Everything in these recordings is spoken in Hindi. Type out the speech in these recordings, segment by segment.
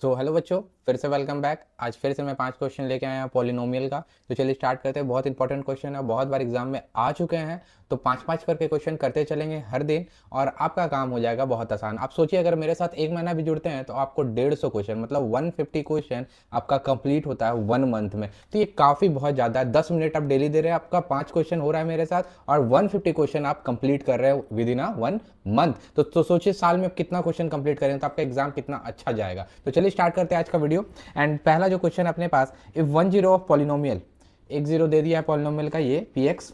हेलो बच्चों, फिर से वेलकम बैक। आज फिर से मैं 5 क्वेश्चन लेके आया हूँ पॉलिनोमियल का। तो चलिए स्टार्ट करते हैं। बहुत इंपॉर्टेंट क्वेश्चन है, बहुत बार एग्जाम में आ चुके हैं। तो 5-5 करके क्वेश्चन करते चलेंगे हर दिन और आपका काम हो जाएगा बहुत आसान। आप सोचिए, अगर मेरे साथ एक महीना भी जुड़ते हैं तो आपको 150 क्वेश्चन मतलब 150 क्वेश्चन आपका कंप्लीट होता है 1 मंथ में। तो ये काफ़ी बहुत ज़्यादा है। 10 मिनट आप डेली दे रहे हैं, आपका 5 क्वेश्चन हो रहा है मेरे साथ और 150 क्वेश्चन आप कंप्लीट कर रहे हो विद इन 1 मंथ। तो सोचिए साल में आप कितना क्वेश्चन कंप्लीट करें तो आपका एग्जाम कितना अच्छा जाएगा। तो चलिए स्टार्ट करते हैं आज का वीडियो। एंड पहला जो क्वेश्चन है अपने पास, इफ 1 0 ऑफ पॉलिनोमियल, एक जीरो दे दिया है पॉलिनोमियल का ये पी एक्स,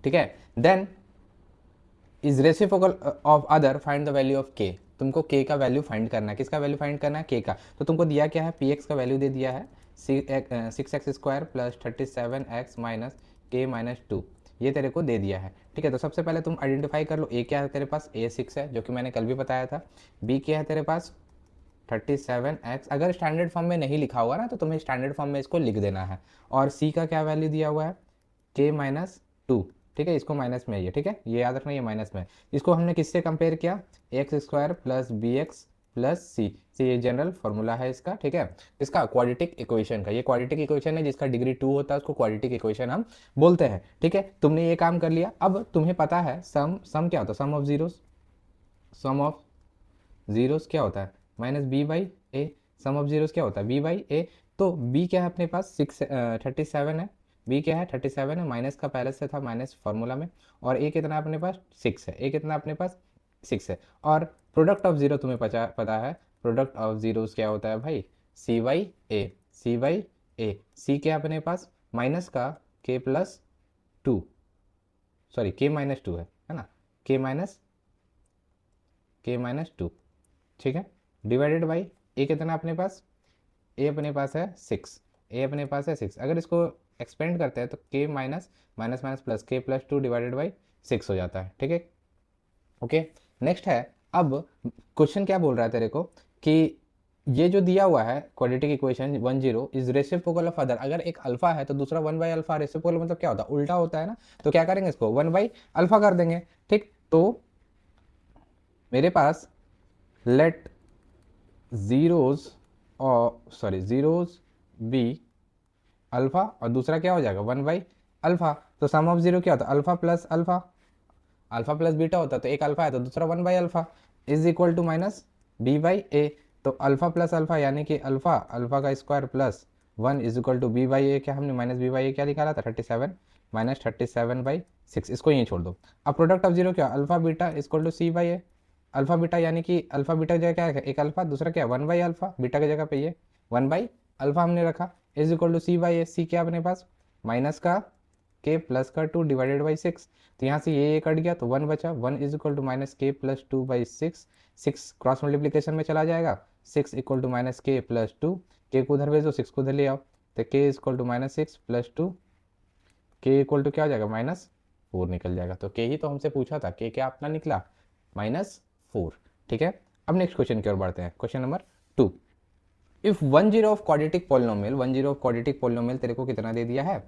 ठीक है। Then is reciprocal of other, find the value of K. तुमको के का वैल्यू फाइंड करना है। किसका वैल्यू फाइंड करना है? के का। तो तुमको दिया क्या है? पी एक्स का वैल्यू दे दिया है 6x² प्लस 37x माइनस के माइनस 2। ये तेरे को दे दिया है, ठीक है। तो सबसे पहले तुम आइडेंटिफाई कर लो, ए क्या है तेरे पास? ए 6 है, जो कि मैंने कल भी बताया था। बी क्या है तेरे पास? 37x। अगर स्टैंडर्ड फॉर्म में नहीं लिखा हुआ ना तो तुम्हें स्टैंडर्ड फॉर्म में इसको लिख देना है। और सी का क्या वैल्यू दिया हुआ है? के माइनस 2, ठीक है। इसको माइनस में है, ठीक है, ये याद रखना, ये माइनस में है। इसको हमने किससे कंपेयर किया? x² plus B X plus C ये जनरल फॉर्मूला है इसका, ठीक है। इसका क्वाड्रेटिक इक्वेशन का, ये क्वाड्रेटिक इक्वेशन है जिसका डिग्री 2 होता है, उसको क्वाड्रेटिक इक्वेशन हम बोलते हैं, ठीक है। तुमने ये काम कर लिया। अब तुम्हें पता है सम क्या होता है? Sum of zeros, sum of zeros क्या होता है? Minus B by A. Sum of zeros क्या होता है? B by A. तो बी क्या है अपने पास? 37 है। बी क्या है? 37 है। माइनस का पहले से था, माइनस फार्मूला में। और ए कितना अपने पास? 6 है। ए कितना अपने पास? 6 है। और प्रोडक्ट ऑफ जीरो तुम्हें पता है, प्रोडक्ट ऑफ जीरोस क्या होता है भाई? सी by A. C by A. C क्या है अपने पास? माइनस का के प्लस 2, सॉरी के माइनस 2 है ना। के माइनस 2, ठीक है। डिवाइडेड बाई ए कितना अपने पास? ए अपने पास है 6। ए अपने पास है 6। अगर इसको एक्सपेंड करते हैं तो के माइनस माइनस माइनस प्लस के प्लस 2 डिवाइडेड बाई 6 हो जाता है, ठीक है। ओके, नेक्स्ट है। अब क्वेश्चन क्या बोल रहा है तेरे को कि ये जो दिया हुआ है quadratic equation 1 0 is reciprocal of other. अगर एक अल्फा है तो दूसरा 1/अल्फा। रेसिप्रोकल मतलब क्या होता है? उल्टा होता है ना। तो क्या करेंगे? इसको 1/अल्फा कर देंगे, ठीक। तो मेरे पास लेट जीरोज और सॉरी जीरोज बी अल्फा, और दूसरा क्या हो जाएगा? 1/अल्फा। तो सम ऑफ जीरो क्या होता है? Alpha plus alpha, alpha plus beta होता है। तो एक अल्फा है तो दूसरा one by alpha is equal to minus B by A. तो अल्फा प्लस अल्फा यानी कि अल्फा, अल्फा का square plus 1 is equal to B by A. क्या हमने माइनस बी बाई ए क्या निकाला था? 37 माइनस 37/6। इसको यहीं छोड़ दो। अब प्रोडक्ट ऑफ जीरो क्या? Alpha beta equal to C by A. Alpha beta यानी कि अल्फा बीटा की जगह क्या है? एक अल्फा, दूसरा क्या है? 1/अल्फा। बीटा की जगह पे ये 1/अल्फा हमने रखा is equal to C by A. C क्या अपने पास? माइनस का के प्लस का 2 डिवाइडेड बाई 6। तो यहाँ से ये कट गया तो 1 बचा। 1 इज इक्वल टू माइनस के प्लस 2/6। 6 क्रॉस मल्टीप्लीकेशन में चला जाएगा। 6 इक्वल टू माइनस के प्लस 2। के को उधर भेज दो, 6 को उधर ले आओ। तो K is equal to minus 6 plus 2। K equal to क्या हो जाएगा? -4 निकल जाएगा। तो के ही तो हमसे पूछा था, के क्या अपना निकला? -4, ठीक है। अब नेक्स्ट क्वेश्चन की ओर बढ़ते हैं। Question number 2। If 1 0 of quadratic polynomial, 1 0 of quadratic polynomial तेरे को कितना दे दिया है?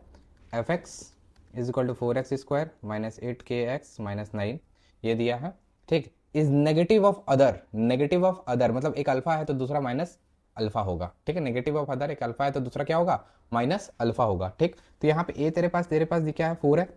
F X is equal to 4x² minus 8kx minus 9, ये दिया है, ठीक। Is negative of other, negative of other मतलब एक अल्फा है तो दूसरा माइनस अल्फा होगा, ठीक है। नेगेटिव ऑफ अदर, एक अल्फा है तो दूसरा क्या होगा? माइनस अल्फा होगा, ठीक। तो यहाँ पे ए तेरे पास क्या है? 4 है।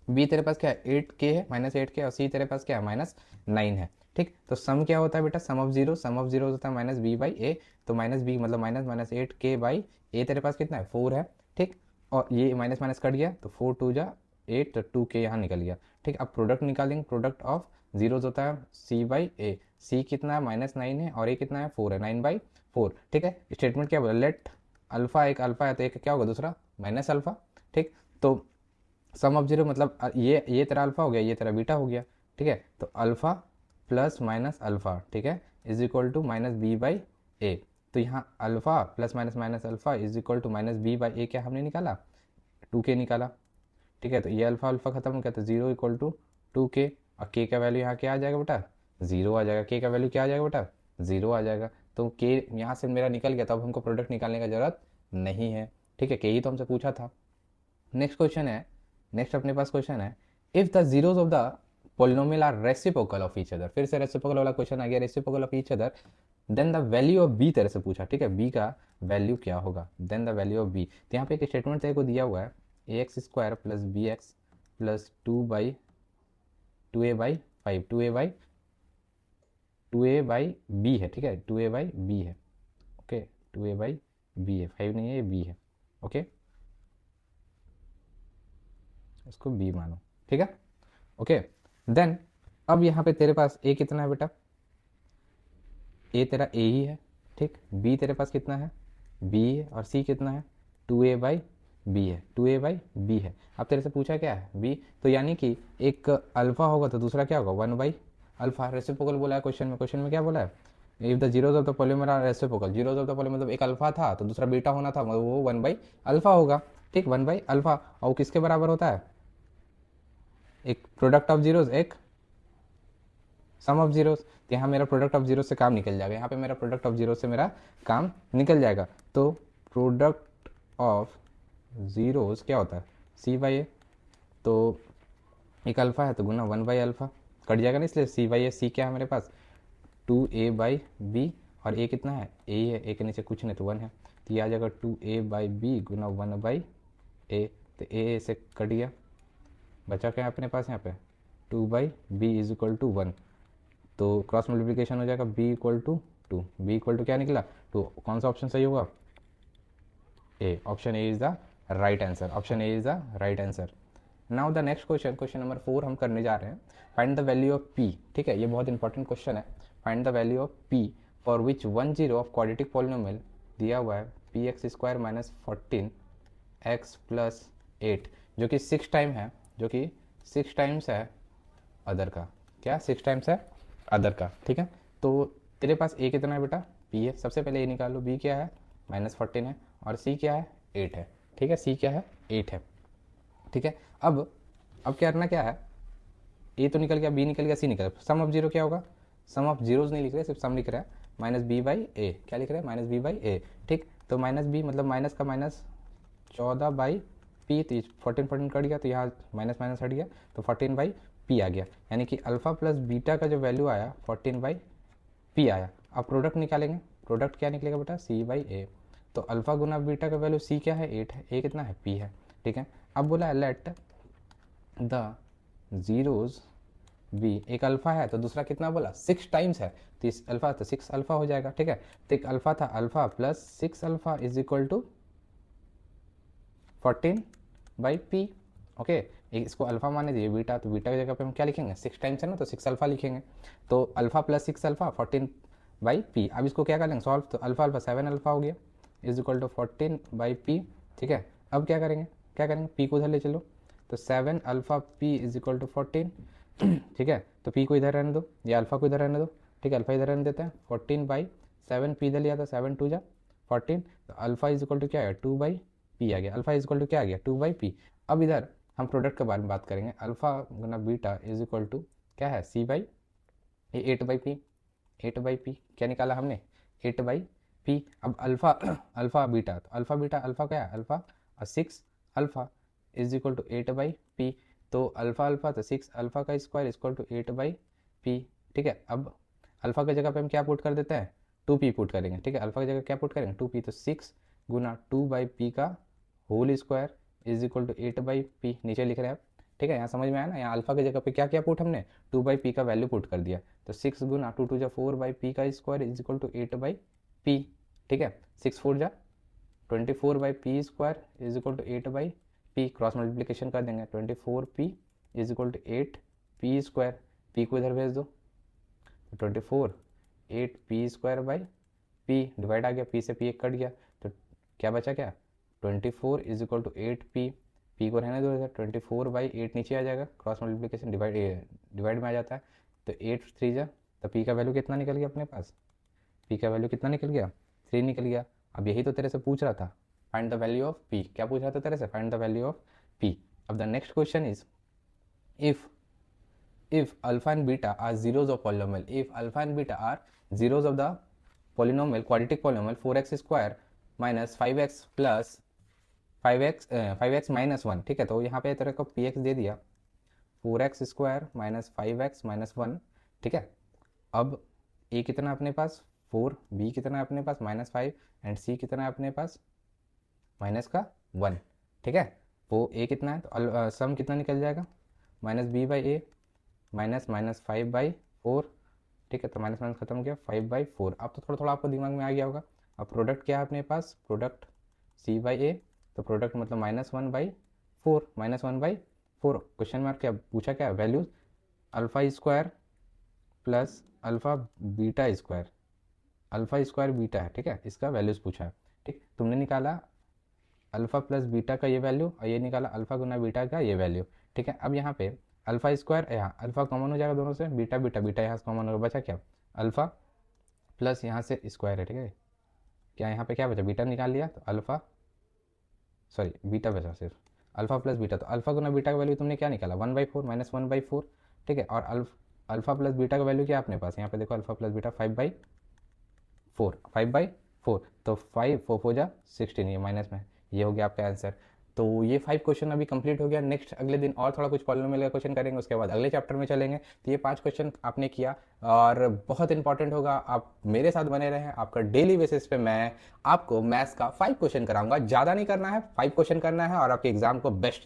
बी तेरे पास क्या है? 8k है, -8k। और सी तेरे पास क्या है? -9 है, ठीक। तो सम क्या होता है बेटा? Sum of zero, sum of zero होता है माइनस बी बाई ए। तो माइनस बी मतलब minus minus 8k by A तेरे पास कितना है? 4 है, ठीक। और ये माइनस माइनस कट गया तो 4 2 जा 8, तो 2k यहाँ निकल गया, ठीक। अब प्रोडक्ट निकालेंगे। प्रोडक्ट ऑफ जीरोज होता है सी बाई ए। सी कितना है? -9 है और ए कितना है? 4 है, 9/4, ठीक है। स्टेटमेंट क्या बोला? लेट अल्फा, एक अल्फा है तो एक क्या होगा? दूसरा माइनस अल्फा, ठीक। तो सम ऑफ जीरो मतलब ये तेरा अल्फा हो गया, ये तेरा बीटा हो गया, ठीक है। तो अल्फा प्लस माइनस अल्फा, ठीक है, is equal to minus B by A. तो यहाँ alpha plus minus minus alpha is equal to minus B by A. क्या हमने निकाला? 2k निकाला, ठीक है। तो ये अल्फा अल्फा खत्म हो गया तो 0 इक्वल टू 2k। और के का वैल्यू यहाँ क्या आ जाएगा बेटा? 0 आ जाएगा। के का वैल्यू क्या आ जाएगा बेटा? 0 आ जाएगा। तो के यहाँ से मेरा निकल गया, तो अब हमको प्रोडक्ट निकालने का जरूरत नहीं है, ठीक है। के ही तो हमसे पूछा था। नेक्स्ट क्वेश्चन है, नेक्स्ट अपने पास क्वेश्चन है, if the zeros of the polynomial are reciprocal of each other. फिर से रेसिप्रोकल वाला क्वेश्चन आ गया, reciprocal of each other. Then the value of B तेरे से पूछा, ठीक है, बी का वैल्यू क्या होगा, then the value of B. तो यहाँ पे एक स्टेटमेंट तेरे को दिया हुआ है A X square plus B X plus 2a/5, 2a/b है, ठीक है, 2a/b है, ओके, 2a/b है, 5 नहीं है, ये b है, ओके, इसको b मानो, ठीक है, ओके। देन अब यहाँ पे तेरे पास a कितना है बेटा, a तेरा a ही है, ठीक, b तेरे पास कितना है, b है, और c कितना है, 2a/b है, 2a/b है। अब तेरे से पूछा क्या है, b, तो यानी कि एक अल्फा होगा तो दूसरा क्या होगा, 1/अल्फा। रेसिप्रोकल बोला है क्वेश्चन में क्या बोला है, if the zeros of the polymer are reciprocal, zeros of the polymer मतलब एक अल्फा था तो दूसरा बीटा होना था, मतलब वो 1/अल्फा होगा, ठीक, 1/अल्फा। और किसके बराबर होता है, एक प्रोडक्ट ऑफ जीरोज, एक सम ऑफ जीरोस। तो यहाँ मेरा प्रोडक्ट ऑफ जीरो से काम निकल जाएगा, यहाँ पे मेरा प्रोडक्ट ऑफ जीरो से मेरा काम निकल जाएगा। तो प्रोडक्ट ऑफ जीरोस क्या होता है, c/a। तो एक अल्फा है तो गुना 1/अल्फा, कट जाएगा ना, इसलिए c/a, c क्या है मेरे पास 2a/b, और a कितना है, a है, a के नीचे कुछ नहीं तो 1 है, तो ये आ जाएगा 2a/b गुना 1/a। तो a से कट गया, बचा क्या है अपने पास यहाँ पे 2/b इज इक्वल टू 1। तो क्रॉस मल्टीप्लिकेशन हो जाएगा b equal to 2, b equal to क्या निकला 2। कौन सा ऑप्शन सही होगा, A, option A is the right answer, option A is the right answer. Now the next question, question number 4 हम करने जा रहे हैं, find the value of p, ठीक है, ये बहुत इंपॉर्टेंट क्वेश्चन है। Find the value of p for which 1 0 of quadratic polynomial दिया हुआ है px² माइनस 14x प्लस 8, जो कि 6 टाइम है, जो कि 6 टाइम्स है अदर का, क्या 6 टाइम्स है अदर का, ठीक है। तो तेरे पास a कितना है बेटा, p है, सबसे पहले a निकालो, b क्या है -14 है, और c क्या है 8 है, ठीक है, c क्या है 8 है, ठीक है। अब क्या करना क्या है, a तो निकल गया, b निकल गया, c निकल गया, सम ऑफ जीरो क्या होगा, सम ऑफ जीरोज नहीं लिख रहे, सिर्फ सम लिख रहा है, -b/a, क्या लिख रहे हैं -b/a, ठीक। तो -b मतलब माइनस का माइनस 14/p, तो 14 कट गया, तो यहाँ माइनस माइनस हट गया, तो 14/p आ गया, यानी कि अल्फा प्लस बीटा का जो वैल्यू आया 14/p आया। अब प्रोडक्ट निकालेंगे, प्रोडक्ट क्या निकलेगा बेटा c/a। तो अल्फा गुना बीटा का वैल्यू c क्या है 8 है, a कितना है p है, ठीक है। अब बोला लेट द जीरोज बी, एक अल्फा है तो दूसरा कितना बोला 6 टाइम्स है, तो इस अल्फा तो 6 अल्फा हो जाएगा, ठीक है। तो एक अल्फा था, alpha plus 6 alpha is equal to 14/p, okay. इसको अल्फा माने दिए बीटा, तो बीटा की जगह पे हम क्या लिखेंगे 6 टाइम्स है ना, तो 6 अल्फा लिखेंगे। तो अल्फा प्लस 6 अल्फा 14/p। अब इसको क्या कर लेंगे सॉल्व, तो अल्फा अल्फा 7 अल्फा हो गया इज इक्वल टू 14/p, ठीक है। अब क्या करेंगे, p को उधर ले चलो, तो 7 alpha p is equal to 14, ठीक है। तो p को इधर रहने दो, या अल्फा को इधर रहने दो, ठीक है, अल्फा इधर रहने देते हैं, 14/7, p इधर लिया था 7 2 जा 14, तो अल्फा इज इक्वल टू क्या है 2/p आ गया, अल्फा इज इक्वल टू क्या आ गया 2/p। अब इधर हम प्रोडक्ट के बारे में बात करेंगे, अल्फा गुना बीटा इज इक्वल टू क्या है c/8/p, 8/p क्या निकाला हमने 8/p। अब अल्फा अल्फा बीटा, तो अल्फा क्या है अल्फा, और 6 alpha is equal to 8/p। तो अल्फा अल्फा तो 6 अल्फा का स्क्वायर इक्वल टू 8/p, ठीक है। अब अल्फा की जगह पे हम क्या पुट कर देते हैं 2p पुट करेंगे, ठीक है, अल्फा की जगह क्या पुट करेंगे 2p, तो 6 गुना 2/p का whole square is equal to 8/p, नीचे लिख रहे हैं आप, ठीक है। यहाँ समझ में आया ना, यहाँ अल्फा की जगह पे क्या क्या पुट हमने 2/p का वैल्यू पुट कर दिया, तो 6 गुना 2 2 जा 4/p का square is equal to 8/p, ठीक है, 6 4 जा 24/p square is equal to 8/p, cross multiplication कर देंगे 24p is equal to 8p square, p को इधर भेज दो, तो 24 8p square by p divide आ गया, p से p एक कट गया, तो क्या बचा क्या 24 is equal to 8p, p को रहने दो इधर, 24/8 नीचे आ जाएगा, क्रॉस मल्टीप्लिकेशन डिवाइड में आ जाता है, तो 8 3 जा, तो p का वैल्यू कितना निकल गया अपने पास, p का वैल्यू कितना निकल गया 3 निकल गया। अब यही तो तेरे से पूछ रहा था find the value of p, क्या पूछ रहा था तेरे से find the value of p। अब the next question is if alpha and beta are zeros of polynomial, if alpha and beta are zeros of the polynomial quadratic polynomial 4x square minus 5x plus 5x minus 1, ठीक है। तो यहाँ पे तेरे को px दे दिया 4x² minus 5x minus 1, ठीक है। अब a कितना अपने पास 4, बी कितना है अपने पास -5 एंड सी कितना है अपने पास -1। ठीक है, वो ए कितना है तो सम कितना निकल जाएगा -b/a -5/4। ठीक है, तो माइनस माइनस खत्म हो गया 5/4। अब तो थोड़ा थोड़ा आपको दिमाग में आ गया होगा। अब प्रोडक्ट क्या है अपने पास, प्रोडक्ट c/a, तो प्रोडक्ट मतलब -1/4, -1/4। क्वेश्चन मार्क क्या पूछा, क्या values alpha square plus alpha beta square, alpha square beta है। ठीक है, इसका वैल्यूज पूछा है। ठीक, तुमने निकाला अल्फा प्लस बीटा का ये वैल्यू और ये निकाला अल्फा गुना बीटा का ये वैल्यू। ठीक है, अब यहाँ पे अल्फा स्क्वायर, यहाँ अल्फा कॉमन हो जाएगा दोनों से, बीटा बीटा बीटा यहाँ से कॉमन होगा, बचा क्या अल्फा प्लस यहाँ से स्क्वायर है। ठीक है, क्या यहाँ पे क्या बचा, बीटा निकाल लिया तो अल्फा, सॉरी बीटा बचा सिर्फ, अल्फा प्लस बीटा, तो अल्फा गुना बीटा का वैल्यू तुमने क्या निकाला 1/4 -1/4। ठीक है, और अल्फा प्लस बीटा का वैल्यू क्या अपने पास, यहाँ पे देखो अल्फा प्लस बीटा 5/4, तो 5 4 4 जा 16, ये माइनस में, ये हो गया आपका आंसर। तो ये 5 क्वेश्चन अभी कंप्लीट हो गया। नेक्स्ट अगले दिन और थोड़ा कुछ पॉलिनोमियल का क्वेश्चन करेंगे, उसके बाद अगले चैप्टर में चलेंगे। तो ये 5 क्वेश्चन आपने किया और बहुत इंपॉर्टेंट होगा, आप मेरे साथ बने रहें। आपका डेली बेसिस पे मैं आपको मैथ्स का 5 क्वेश्चन कराऊंगा, ज़्यादा नहीं करना है, 5 क्वेश्चन करना है और आपके एग्जाम को बेस्ट